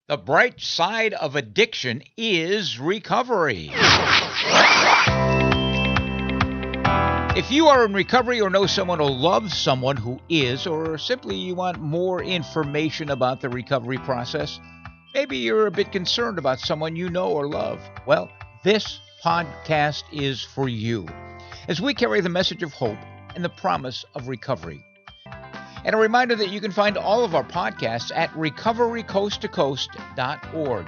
The bright side of addiction is recovery. If you are in recovery or know someone or love someone who is, or simply you want more information about the recovery process, maybe you're a bit concerned about someone you know or love, well, this podcast is for you, as we carry the message of hope and the promise of recovery. And a reminder that you can find all of our podcasts at recoverycoasttocoast.org.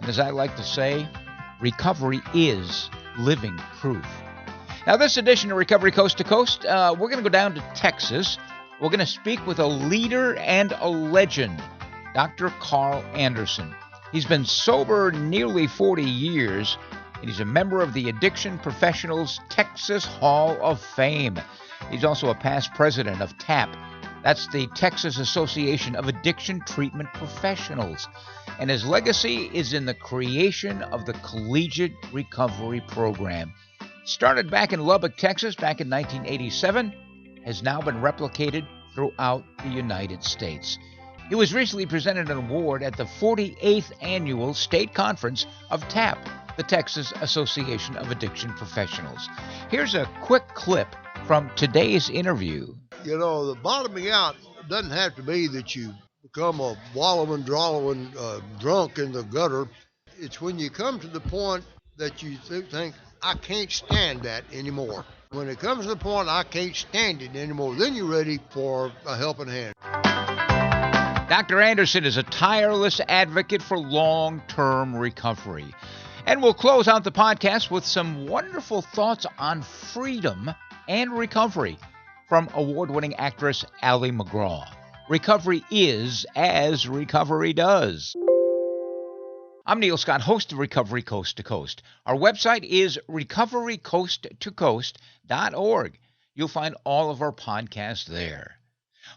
And as I like to say, recovery is living proof. Now, this edition of Recovery Coast to Coast, we're going to go down to Texas. We're going to speak with a leader and a legend, Dr. Carl Anderson. He's been sober nearly 40 years, and he's a member of the Addiction Professionals Texas Hall of Fame. He's also a past president of TAAP. That's the Texas Association of Addiction Treatment Professionals. And his legacy is in the creation of the Collegiate Recovery Program. Started back in Lubbock, Texas, back in 1987, has now been replicated throughout the United States. He was recently presented an award at the 48th Annual State Conference of TAAP, the Texas Association of Addiction Professionals. Here's a quick clip from today's interview. You know, the bottoming out doesn't have to be that you become a wallowing, drawing drunk in the gutter. It's when you come to the point that you think, I can't stand that anymore. When it comes to the point I can't stand it anymore, then you're ready for a helping hand. Dr. Anderson is a tireless advocate for long-term recovery. And we'll close out the podcast with some wonderful thoughts on freedom and recovery from award-winning actress Ali McGraw. Recovery is as recovery does. I'm Neil Scott, host of Recovery Coast to Coast. Our website is recoverycoasttocoast.org. You'll find all of our podcasts there.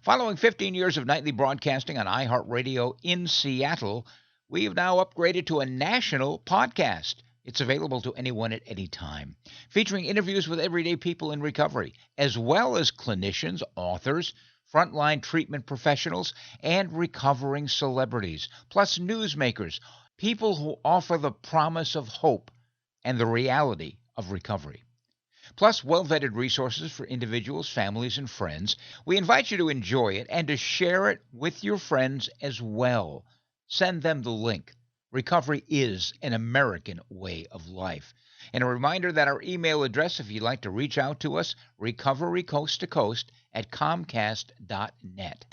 Following 15 years of nightly broadcasting on iHeartRadio in Seattle, we've now upgraded to a national podcast. It's available to anyone at any time, featuring interviews with everyday people in recovery, as well as clinicians, authors, frontline treatment professionals, and recovering celebrities, plus newsmakers, people who offer the promise of hope and the reality of recovery. Plus well-vetted resources for individuals, families, and friends. We invite you to enjoy it and to share it with your friends as well. Send them the link. Recovery is an American way of life. And a reminder that our email address, if you'd like to reach out to us, recoverycoasttocoast@comcast.net.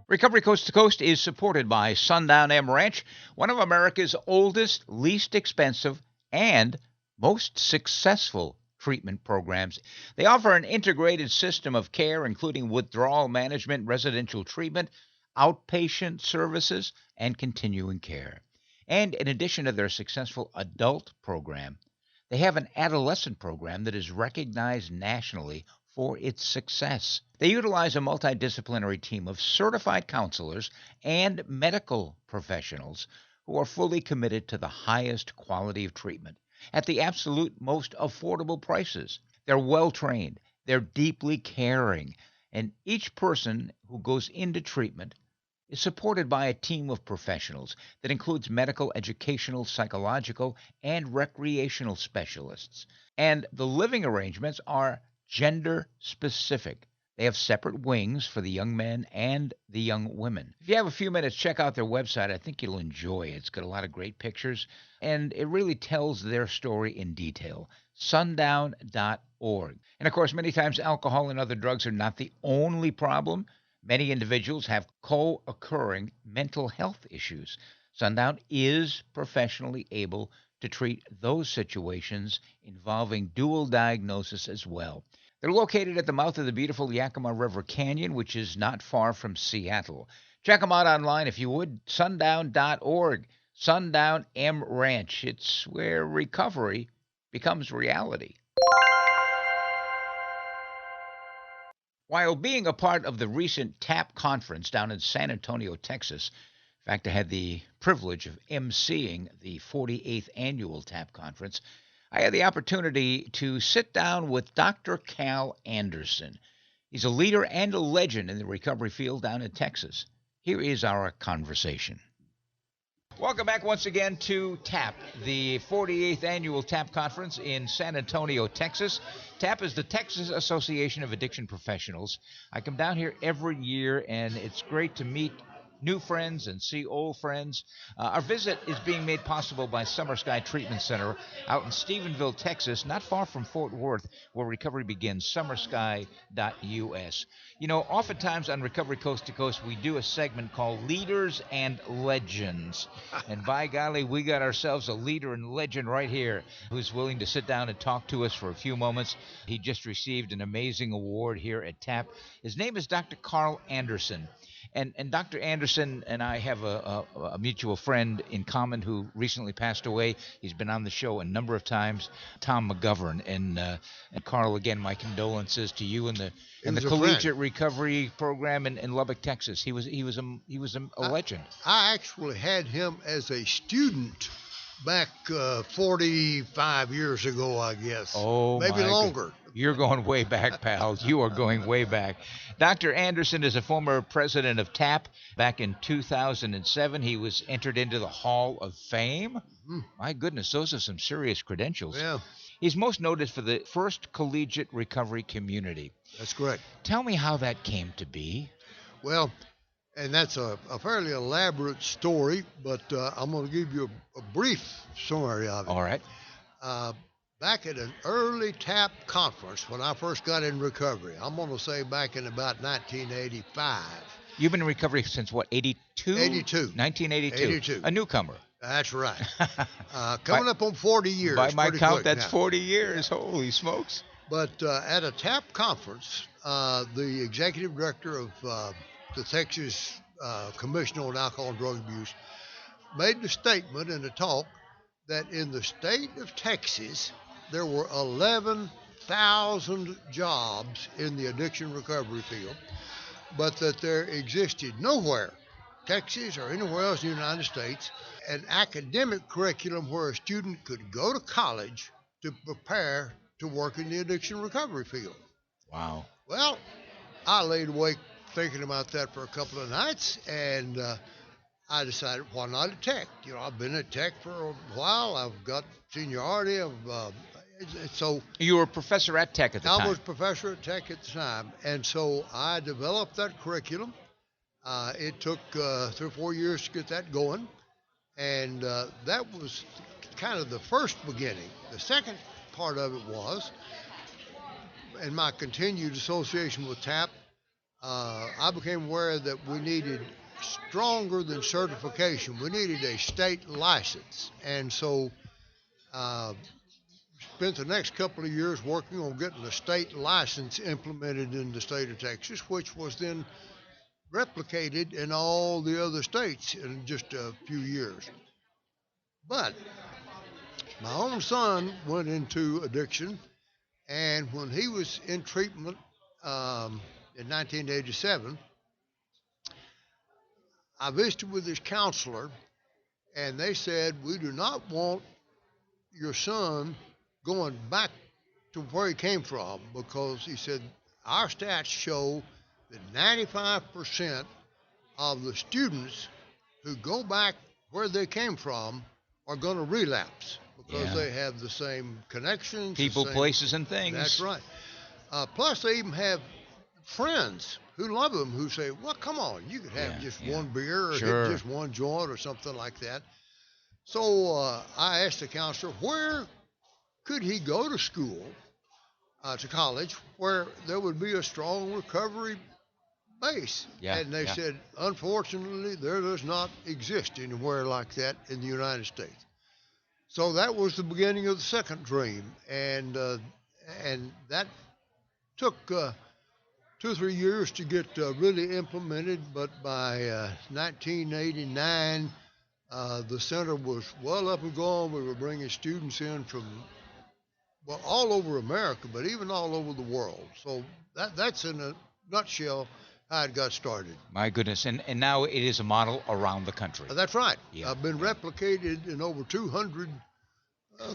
Recovery Coast to Coast is supported by Sundown M Ranch, one of America's oldest, least expensive, and most successful treatment programs. They offer an integrated system of care, including withdrawal management, residential treatment, outpatient services, and continuing care. And in addition to their successful adult program, they have an adolescent program that is recognized nationally for its success. They utilize a multidisciplinary team of certified counselors and medical professionals who are fully committed to the highest quality of treatment at the absolute most affordable prices. They're well-trained, they're deeply caring, and each person who goes into treatment is supported by a team of professionals that includes medical, educational, psychological, and recreational specialists. And the living arrangements are gender-specific. They have separate wings for the young men and the young women. If you have a few minutes, check out their website. I think you'll enjoy it. It's got a lot of great pictures, and it really tells their story in detail. Sundown.org. And, of course, many times alcohol and other drugs are not the only problem. Many individuals have co-occurring mental health issues. Sundown is professionally able to treat those situations involving dual diagnosis as well. They're located at the mouth of the beautiful Yakima River Canyon, which is not far from Seattle. Check them out online if you would, sundown.org, Sundown M Ranch. It's where recovery becomes reality. While being a part of the recent TAAP conference down in San Antonio, Texas, in fact, I had the privilege of emceeing the 48th Annual TAAP Conference, I had the opportunity to sit down with Dr. Carl Anderson. He's a leader and a legend in the recovery field down in Texas. Here is our conversation. Welcome back once again to TAAP, the 48th Annual TAAP Conference in San Antonio, Texas. TAAP is the Texas Association of Addiction Professionals. I come down here every year, and it's great to meet new friends and see old friends. Our visit is being made possible by Summer Sky Treatment Center out in Stephenville, Texas, not far from Fort Worth, where recovery begins, summersky.us. You know, oftentimes on Recovery Coast to Coast, we do a segment called Leaders and Legends. And by golly, we got ourselves a leader and legend right here who's willing to sit down and talk to us for a few moments. He just received an amazing award here at TAAP. His name is Dr. Carl Anderson. And Dr. Anderson and I have a mutual friend in common who recently passed away. He's been on the show a number of times, Tom McGovern. And Carl, again, my condolences to you and the collegiate recovery program in Lubbock, Texas. He was a legend. I actually had him as a student back 45 years ago, I guess. Oh, maybe longer. You're going way back, pal. You are going way back. Dr. Anderson is a former president of TAAP. Back in 2007, he was entered into the Hall of Fame. Mm-hmm. My goodness, those are some serious credentials. Yeah. He's most noted for the first collegiate recovery community. That's correct. Tell me how that came to be. Well, and that's a fairly elaborate story, but I'm going to give you a brief summary of it. All right. Back at an early TAAP conference when I first got in recovery, I'm going to say back in about 1985. You've been in recovery since what, 82? 82. 1982. 82. A newcomer. That's right. Coming up on 40 years. By my count, that's now. 40 years. Holy smokes. But at a TAAP conference, the executive director of the Texas Commission on Alcohol and Drug Abuse made the statement in a talk that in the state of Texas, there were 11,000 jobs in the addiction recovery field, but that there existed nowhere, Texas or anywhere else in the United States, an academic curriculum where a student could go to college to prepare to work in the addiction recovery field. Wow. Well, I laid awake thinking about that for a couple of nights, and I decided, why not at Tech? You know, I've been at Tech for a while. I've got seniority. So you were a professor at Tech at the time. I was professor at Tech at the time, and so I developed that curriculum. It took 3 or 4 years to get that going, and that was kind of the first beginning. The second part of it was, in my continued association with TAAP, I became aware that we needed stronger than certification. We needed a state license, and so spent the next couple of years working on getting the state license implemented in the state of Texas, which was then replicated in all the other states in just a few years. But my own son went into addiction, and when he was in treatment in 1987, I visited with his counselor, and they said, we do not want your son going back to where he came from, because he said, our stats show that 95% of the students who go back where they came from are going to relapse because they have the same connections. People, places, and things. That's right. Plus, they even have friends who love them who say, well, come on, you could have just one beer or hit just one joint or something like that. So I asked the counselor, where could he go to school, to college, where there would be a strong recovery base? And they said, unfortunately, there does not exist anywhere like that in the United States. So that was the beginning of the second dream, and that took 2 or 3 years to get really implemented, but by 1989, the center was well up and going. We were bringing students in from, well, all over America, but even all over the world. So that's in a nutshell how it got started. My goodness, and now it is a model around the country. That's right. I've been replicated in over 200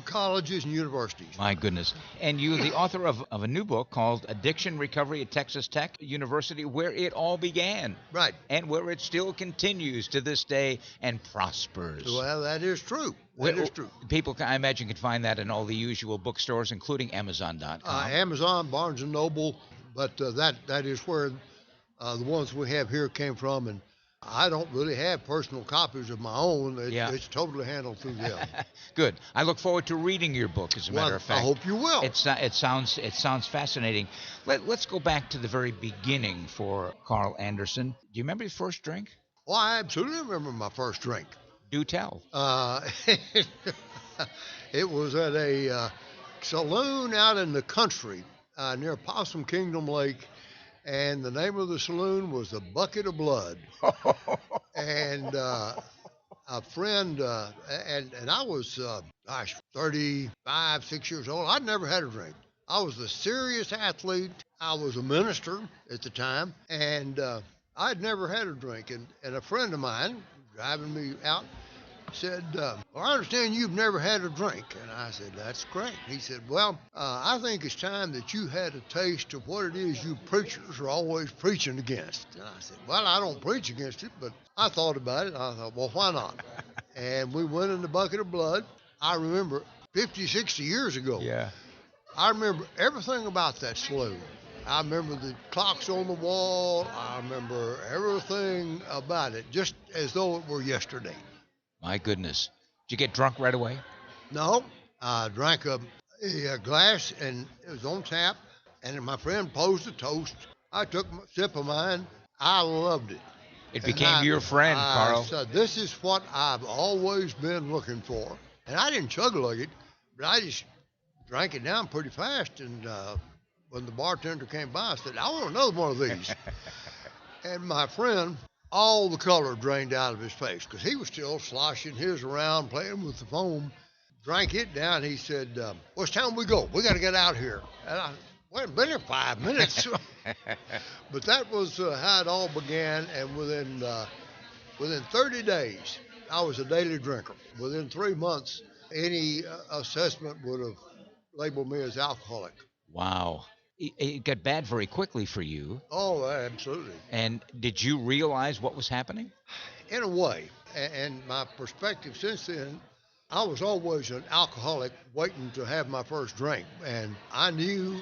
colleges and universities. My goodness. And you're the author of a new book called Addiction Recovery at Texas Tech University, where it all began. Right. And where it still continues to this day and prospers. Well, that is true. That is true. People, I imagine, can find that in all the usual bookstores, including Amazon.com. Amazon, Barnes & Noble, but that is where the ones we have here came from, and I don't really have personal copies of my own. It's totally handled through them. Good. I look forward to reading your book, as a matter of fact. I hope you will. It sounds fascinating. Let's go back to the very beginning for Carl Anderson. Do you remember your first drink? Oh, I absolutely remember my first drink. Do tell. It was at a saloon out in the country near Possum Kingdom Lake, and the name of the saloon was the Bucket of Blood. And a friend, and I was, 35, 6 years old. I'd never had a drink. I was a serious athlete. I was a minister at the time, and I'd never had a drink. And a friend of mine driving me out said, well, I understand you've never had a drink. And I said, that's great. He said, well, I think it's time that you had a taste of what it is you preachers are always preaching against. And I said, well, I don't preach against it, but I thought about it. I thought, well, why not? And we went in the Bucket of Blood. I remember 50, 60 years ago. Yeah. I remember everything about that saloon. I remember the clocks on the wall. I remember everything about it, just as though it were yesterday. My goodness. Did you get drunk right away? No, I drank a glass, and it was on tap, and my friend posed a toast. I took a sip of mine. I loved it. It became your friend, Carl. I said, this is what I've always been looking for. And I didn't chug like it, but I just drank it down pretty fast. And when the bartender came by, I said, I want another one of these. And my friend, all the color drained out of his face because he was still sloshing his around, playing with the foam. Drank it down. He said, well, it's time we go. We got to get out here. And I went, been here 5 minutes. But that was how it all began. And within 30 days, I was a daily drinker. Within 3 months, any assessment would have labeled me as alcoholic. Wow. It got bad very quickly for you. Oh, absolutely. And did you realize what was happening? In a way. And my perspective since then, I was always an alcoholic waiting to have my first drink. And I knew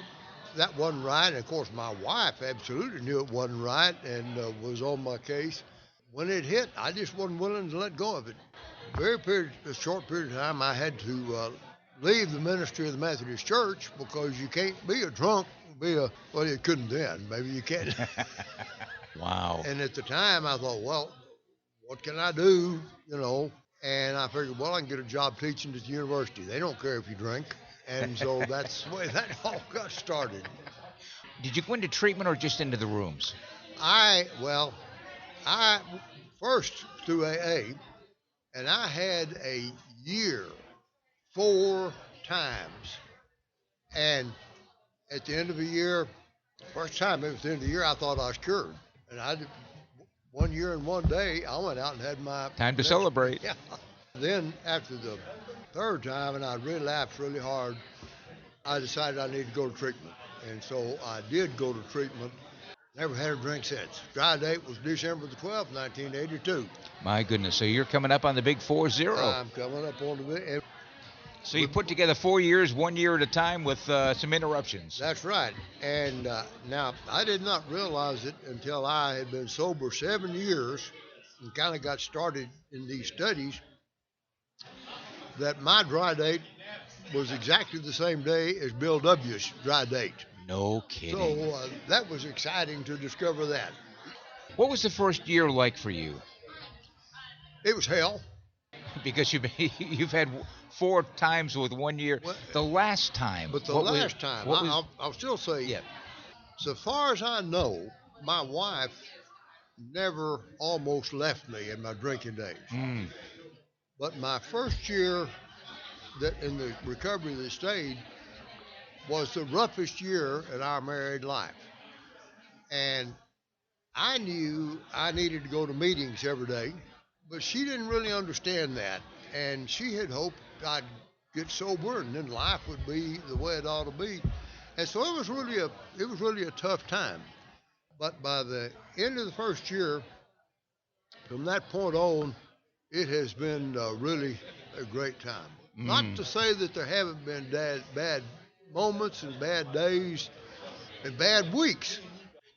that wasn't right. And of course, my wife absolutely knew it wasn't right and was on my case. When it hit, I just wasn't willing to let go of it. A short period of time, I had to leave the ministry of the Methodist Church because you can't be a drunk. Well, you couldn't then. Maybe you can. Wow. And at the time, I thought, well, what can I do? And I figured, well, I can get a job teaching at the university. They don't care if you drink. And so that's the way that all got started. Did you go into treatment or just into the rooms? I first through AA, and I had a year 4 times. And at the end of the year, first time it was the end of the year, I thought I was cured. And I did 1 year and 1 day, I went out and had my time to celebrate. Yeah. Then after the 3rd time, and I relapsed really hard, I decided I needed to go to treatment. And so I did go to treatment. Never had a drink since. Dry date was December the 12th, 1982. My goodness. So you're coming up on the big 40. I'm coming up on the big. So you put together 4 years, 1 year at a time with some interruptions. That's right. And now, I did not realize it until I had been sober 7 years and kind of got started in these studies that my dry date was exactly the same day as Bill W.'s dry date. No kidding. So that was exciting to discover that. What was the first year like for you? It was hell. Because you've had 4 times with 1 year. Well, the last time. But last time, I'll still say, yeah. So far as I know, my wife never almost left me in my drinking days. Mm. But my first year that in the recovery that stayed was the roughest year in our married life. And I knew I needed to go to meetings every day, but she didn't really understand that. And she had hoped I'd get sober, and then life would be the way it ought to be. And so it was really a tough time. But by the end of the first year, from that point on, it has been really a great time. Not to say that there haven't been bad moments and bad days and bad weeks.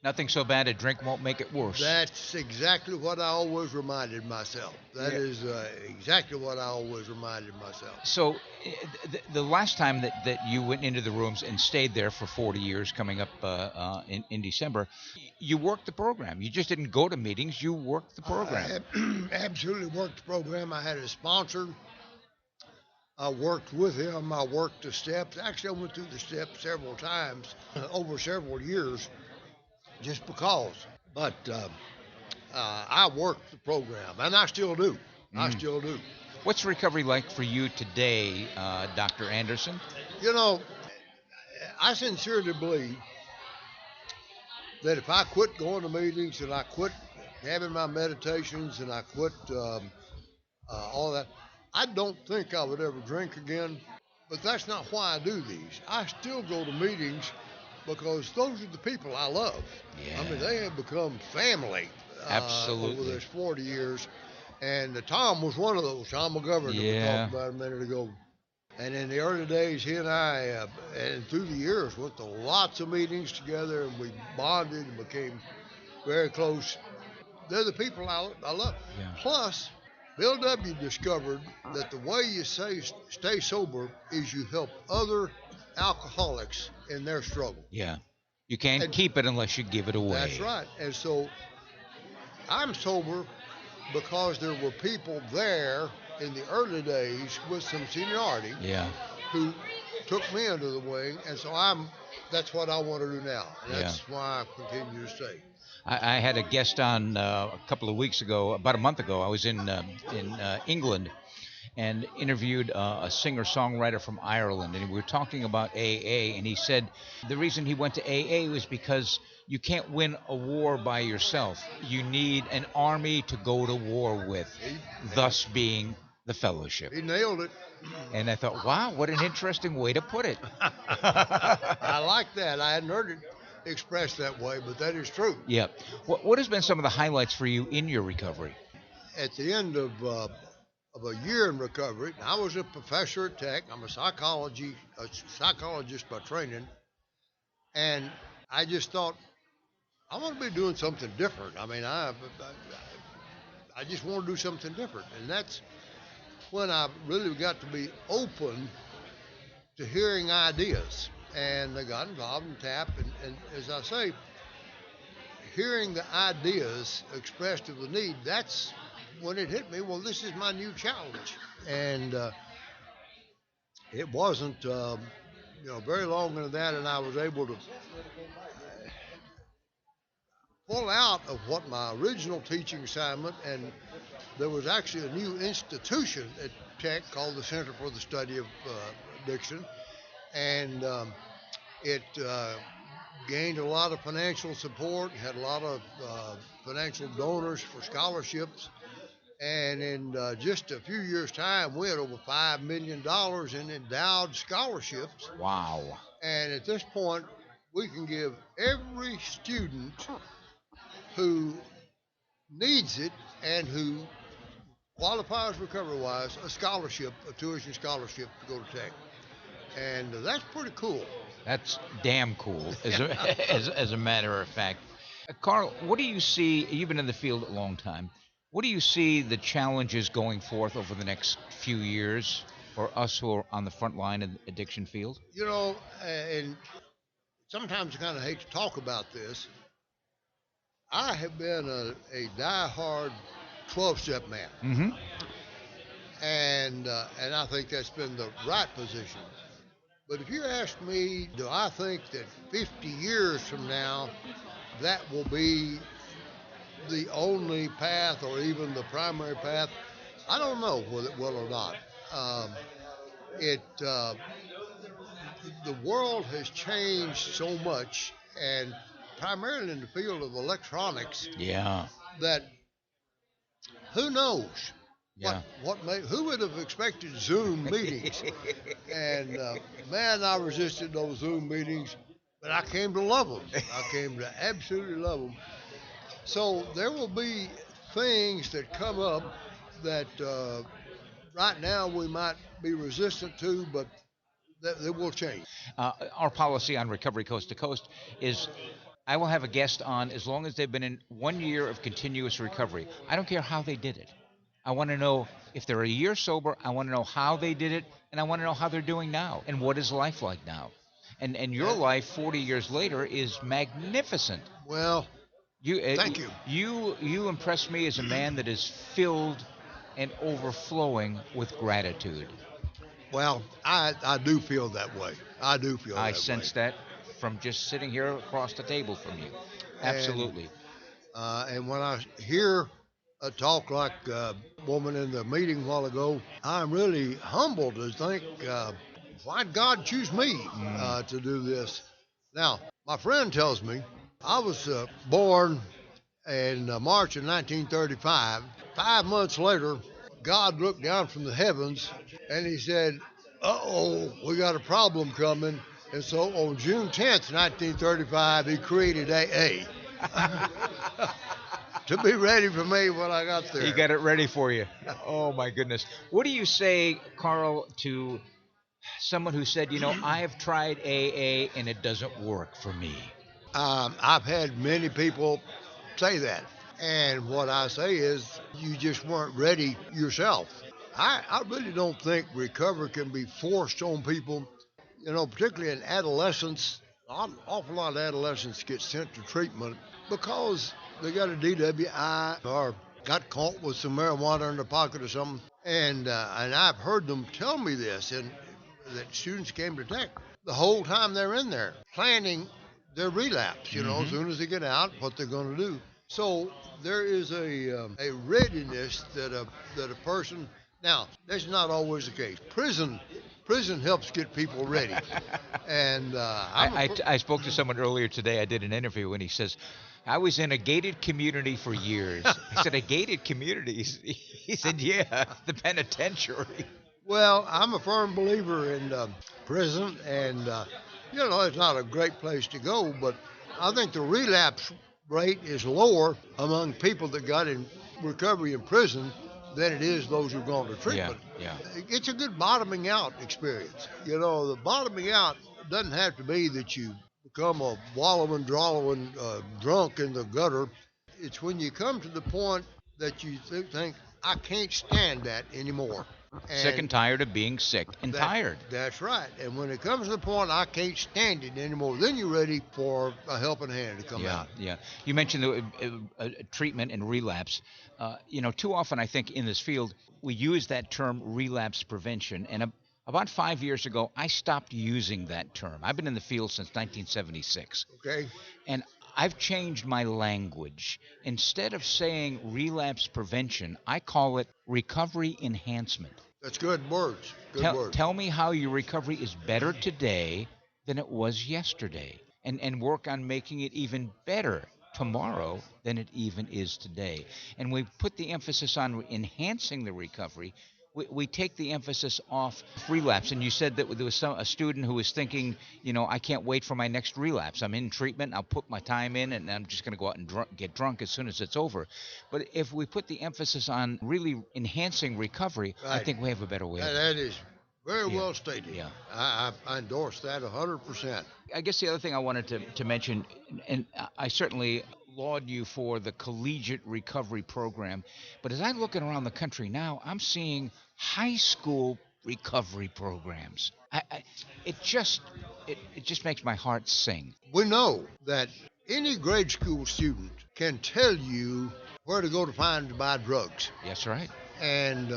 Nothing so bad a drink won't make it worse. That's exactly what I always reminded myself. That is exactly what I always reminded myself. So, the last time that you went into the rooms and stayed there for 40 years, coming up in December, you worked the program. You just didn't go to meetings. You worked the program. I absolutely worked the program. I had a sponsor. I worked with him. I worked the steps. Actually, I went through the steps several times over several years, just because. But I worked the program, and I still do. I still do. What's recovery like for you today, Dr. Anderson? You know, I sincerely believe that if I quit going to meetings and I quit having my meditations and I quit all that, I don't think I would ever drink again. But that's not why I do these. I still go to meetings because those are the people I love. Yeah. I mean, they have become family Absolutely. over this 40 years. And Tom was one of those. Tom McGraw that we talked about a minute ago. And in the early days, he and I, and through the years, went to lots of meetings together, and we bonded and became very close. They're the people I love. Yeah. Plus, Bill W. discovered that the way you stay sober is you help other alcoholics in their struggle. Yeah. You can't keep it unless you give it away. That's right. And so I'm sober because there were people there in the early days with some seniority who took me under the wing. And so that's what I want to do now. And that's why I continue to stay. I had a guest on a couple of weeks ago, about a month ago. I was in England and interviewed a singer-songwriter from Ireland, and we were talking about AA, and he said the reason he went to AA was because you can't win a war by yourself. You need an army to go to war with, thus being the fellowship. He nailed it. And I thought, wow, what an interesting way to put it. I like that. I hadn't heard it expressed that way, but that is true. Yeah. What has been some of the highlights for you in your recovery? At the end of a year in recovery, I was a professor at Tech. I'm a psychologist by training, and I just thought I want to be doing something different. I mean, I just want to do something different, and that's when I really got to be open to hearing ideas. And I got involved in TAAP, and as I say, hearing the ideas expressed of the need, that's when it hit me, well, this is my new challenge. And it wasn't, very long into that, and I was able to pull out of what my original teaching assignment, and there was actually a new institution at Tech called the Center for the Study of Addiction, and it gained a lot of financial support, had a lot of financial donors for scholarships, and in just a few years' time, we had over $5 million in endowed scholarships. Wow. And at this point, we can give every student who needs it and who qualifies recovery-wise a scholarship, a tuition scholarship to go to Tech. And that's pretty cool. That's damn cool, as a matter of fact. Carl, what do you see? You've been in the field a long time. What do you see the challenges going forth over the next few years for us who are on the front line in the addiction field? You know, and sometimes I kind of hate to talk about this. I have been a die-hard 12-step man. Mm-hmm. And I think that's been the right position. But if you ask me, do I think that 50 years from now, that will be the only path or even the primary path? I don't know whether it will or not. The world has changed so much, and primarily in the field of electronics. Yeah. That who knows? Yeah. Who would have expected Zoom meetings? And man, I resisted those Zoom meetings, but I came to love them. I came to absolutely love them. So there will be things that come up that right now we might be resistant to, but that will change. Our policy on Recovery Coast to Coast is I will have a guest on as long as they've been in 1 year of continuous recovery. I don't care how they did it. I want to know if they're a year sober. I want to know how they did it, and I want to know how they're doing now and what is life like now. And your life 40 years later is magnificent. Well, thank you. You impress me as a man that is filled and overflowing with gratitude. Well, I do feel that way. I do feel that way. I sense that from just sitting here across the table from you. Absolutely. And when I hear a talk like woman in the meeting a while ago, I'm really humbled to think, why'd God choose me to do this? Now, my friend tells me I was born in March of 1935. 5 months later, God looked down from the heavens and he said, uh-oh, we got a problem coming. And so on June 10th, 1935, he created AA to be ready for me when I got there. He got it ready for you. Oh, my goodness. What do you say, Carl, to someone who said, I have tried AA and it doesn't work for me? I've had many people say that. And what I say is, you just weren't ready yourself. I really don't think recovery can be forced on people, particularly in adolescence. An awful lot of adolescents get sent to treatment because they got a DWI or got caught with some marijuana in their pocket or something. And I've heard them tell me this, and that students came to tech the whole time they're in there planning their relapse, as soon as they get out, what they're going to do. So there is a readiness that a person. Now, that's not always the case. Prison helps get people ready. And I spoke to someone earlier today. I did an interview, and he says, I was in a gated community for years. I said, a gated community? He said, yeah, the penitentiary. Well, I'm a firm believer in prison, and it's not a great place to go, but I think the relapse rate is lower among people that got in recovery in prison than it is those who've gone to treatment. Yeah. It's a good bottoming out experience. The bottoming out doesn't have to be that you become a wallowing, drawing drunk in the gutter. It's when you come to the point that you think, I can't stand that anymore. Sick and tired of being sick and tired. That's right. And when it comes to the point I can't stand it anymore, then you're ready for a helping hand to come out. Yeah. You mentioned the treatment and relapse. Too often I think in this field we use that term relapse prevention. And about 5 years ago, I stopped using that term. I've been in the field since 1976. Okay. And I've changed my language. Instead of saying relapse prevention, I call it recovery enhancement. That's good words. Tell me how your recovery is better today than it was yesterday, and work on making it even better tomorrow than it even is today. And we put the emphasis on enhancing the recovery. We take the emphasis off relapse. And you said that there was a student who was thinking, I can't wait for my next relapse. I'm in treatment. I'll put my time in, and I'm just going to go out and get drunk as soon as it's over. But if we put the emphasis on really enhancing recovery, right, I think we have a better way. That is very well stated. Yeah. I endorse that 100%. I guess the other thing I wanted to mention, and I certainly laud you for the collegiate recovery program, but as I'm looking around the country now, I'm seeing high school recovery programs. It just makes my heart sing. We know that any grade school student can tell you where to go to buy drugs. That's right. And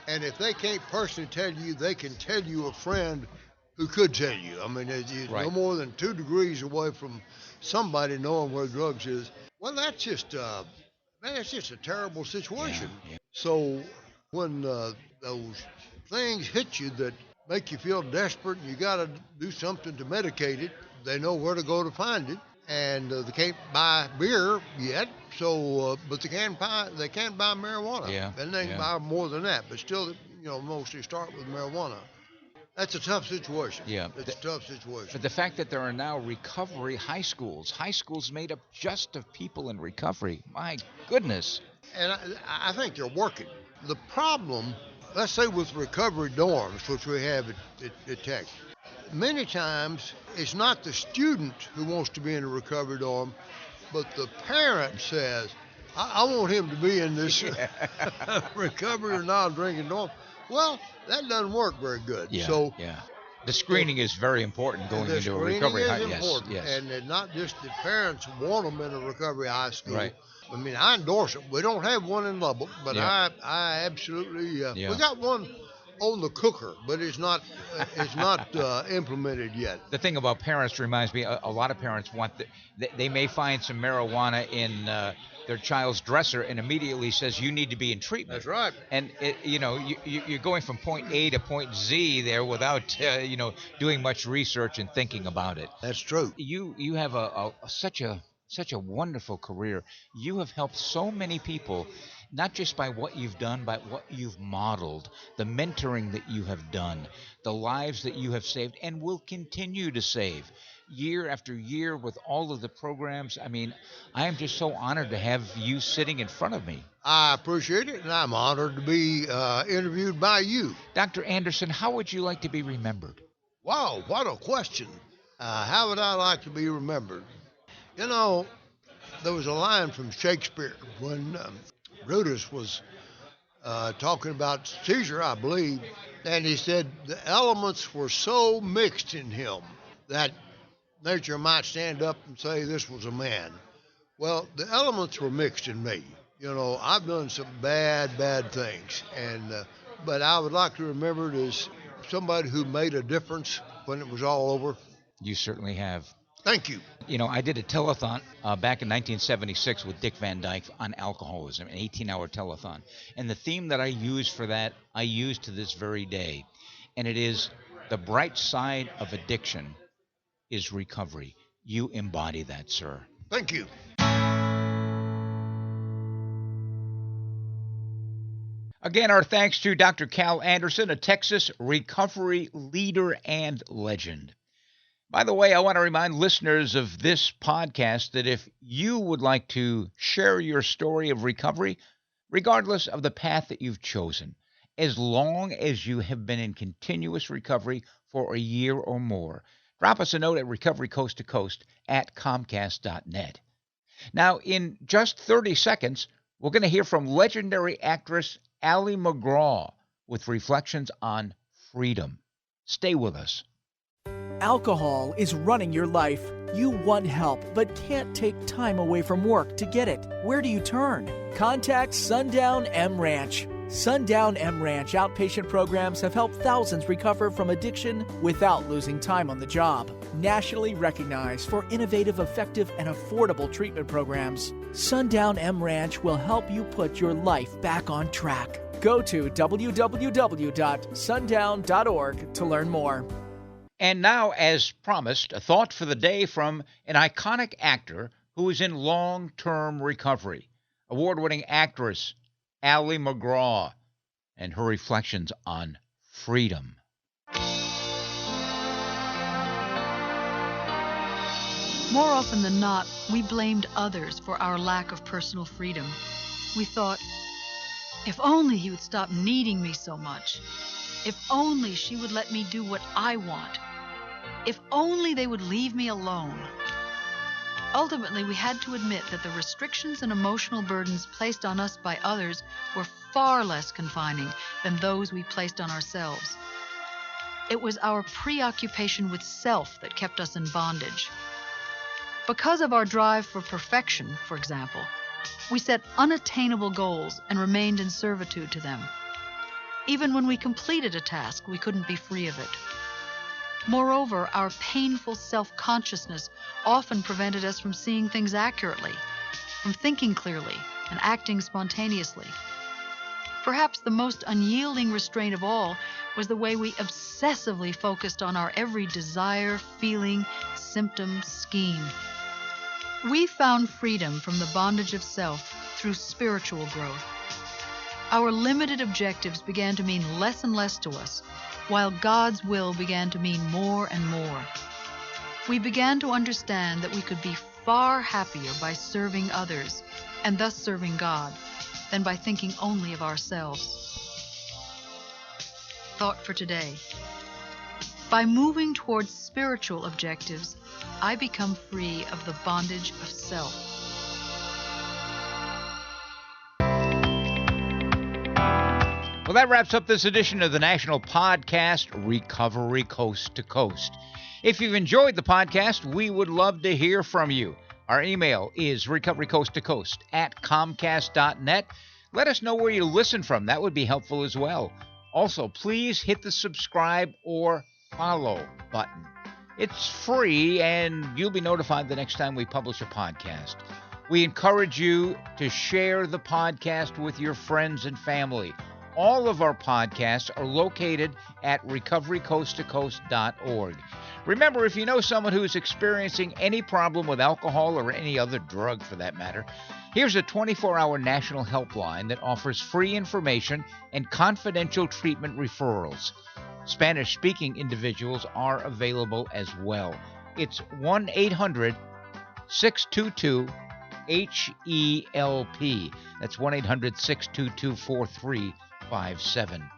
if they can't personally tell you, they can tell you a friend who could tell you. I mean, right, no more than 2 degrees away from somebody knowing where drugs is. Well, that's just a terrible situation. Yeah. So when those things hit you that make you feel desperate and you got to do something to medicate it, they know where to go to find it. And they can't buy beer yet, But they can't buy marijuana. Yeah. And they can buy more than that, but still, mostly start with marijuana. That's a tough situation. Yeah. It's a tough situation. But the fact that there are now recovery high schools made up just of people in recovery, my goodness. And I think they're working. The problem, let's say with recovery dorms, which we have at Tech, many times it's not the student who wants to be in a recovery dorm, but the parent says, I want him to be in this recovery or non-drinking dorm. Well, that doesn't work very good. The screening is very important going into a recovery high school. Yes. And not just the parents want them in a recovery high school. Right. I mean, I endorse it. We don't have one in Lubbock, but I absolutely. We got one on the cooker, but it's not implemented yet. The thing about parents reminds me, a lot of parents want they may find some marijuana in their child's dresser and immediately says you need to be in treatment. That's right. And you're going from point A to point Z there without doing much research and thinking about it. That's true. You have such a wonderful career. You have helped so many people, not just by what you've done, but what you've modeled, the mentoring that you have done, the lives that you have saved and will continue to save year after year with all of the programs. I mean, I am just so honored to have you sitting in front of me. I appreciate it, and I'm honored to be interviewed by you. Dr. Anderson, how would you like to be remembered? Wow, what a question. How would I like to be remembered? There was a line from Shakespeare when Brutus was talking about Caesar, I believe, and he said the elements were so mixed in him that nature might stand up and say this was a man. Well, the elements were mixed in me. I've done some bad things, but I would like to be remembered as somebody who made a difference when it was all over. You certainly have. Thank you. I did a telethon back in 1976 with Dick Van Dyke on alcoholism, an 18-hour telethon. And the theme that I used for that, I use to this very day. And it is the bright side of addiction is recovery. You embody that, sir. Thank you. Again, our thanks to Dr. Cal Anderson, a Texas recovery leader and legend. By the way, I want to remind listeners of this podcast that if you would like to share your story of recovery, regardless of the path that you've chosen, as long as you have been in continuous recovery for a year or more, drop us a note at recoverycoasttocoast@comcast.net. Now, in just 30 seconds, we're going to hear from legendary actress Ali McGraw with reflections on freedom. Stay with us. Alcohol is running your life. You want help, but can't take time away from work to get it. Where do you turn? Contact Sundown M Ranch. Sundown M Ranch outpatient programs have helped thousands recover from addiction without losing time on the job. Nationally recognized for innovative, effective, and affordable treatment programs, Sundown M Ranch will help you put your life back on track. Go to www.sundown.org to learn more. And now, as promised, a thought for the day from an iconic actor who is in long-term recovery, award-winning actress Ali McGraw, and her reflections on freedom. More often than not, we blamed others for our lack of personal freedom. We thought, if only he would stop needing me so much. If only she would let me do what I want. If only they would leave me alone. Ultimately, we had to admit that the restrictions and emotional burdens placed on us by others were far less confining than those we placed on ourselves. It was our preoccupation with self that kept us in bondage. Because of our drive for perfection, for example, we set unattainable goals and remained in servitude to them. Even when we completed a task, we couldn't be free of it. Moreover, our painful self-consciousness often prevented us from seeing things accurately, from thinking clearly and acting spontaneously. Perhaps the most unyielding restraint of all was the way we obsessively focused on our every desire, feeling, symptom, scheme. We found freedom from the bondage of self through spiritual growth. Our limited objectives began to mean less and less to us, while God's will began to mean more and more. We began to understand that we could be far happier by serving others, and thus serving God, than by thinking only of ourselves. Thought for today. By moving towards spiritual objectives, I become free of the bondage of self. Well, that wraps up this edition of the national podcast, Recovery Coast to Coast. If you've enjoyed the podcast, we would love to hear from you. Our email is recoverycoasttocoast@comcast.net. Let us know where you listen from. That would be helpful as well. Also, please hit the subscribe or follow button. It's free, and you'll be notified the next time we publish a podcast. We encourage you to share the podcast with your friends and family. All of our podcasts are located at recoverycoasttocoast.org. Remember, if you know someone who is experiencing any problem with alcohol or any other drug for that matter, here's a 24-hour national helpline that offers free information and confidential treatment referrals. Spanish-speaking individuals are available as well. It's 1-800-622-HELP. That's 1-800-622-4357.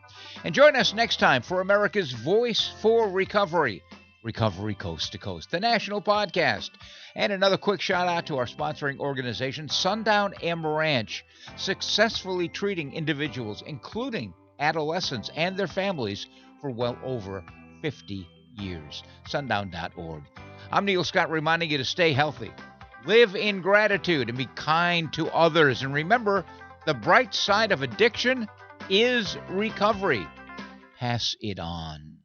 And join us next time for America's Voice for Recovery, Recovery Coast to Coast, the national podcast. And another quick shout out to our sponsoring organization, Sundown M Ranch, successfully treating individuals, including adolescents and their families, for well over 50 years. Sundown.org. I'm Neil Scott, reminding you to stay healthy, live in gratitude, and be kind to others. And remember, the bright side of addiction is recovery. Pass it on.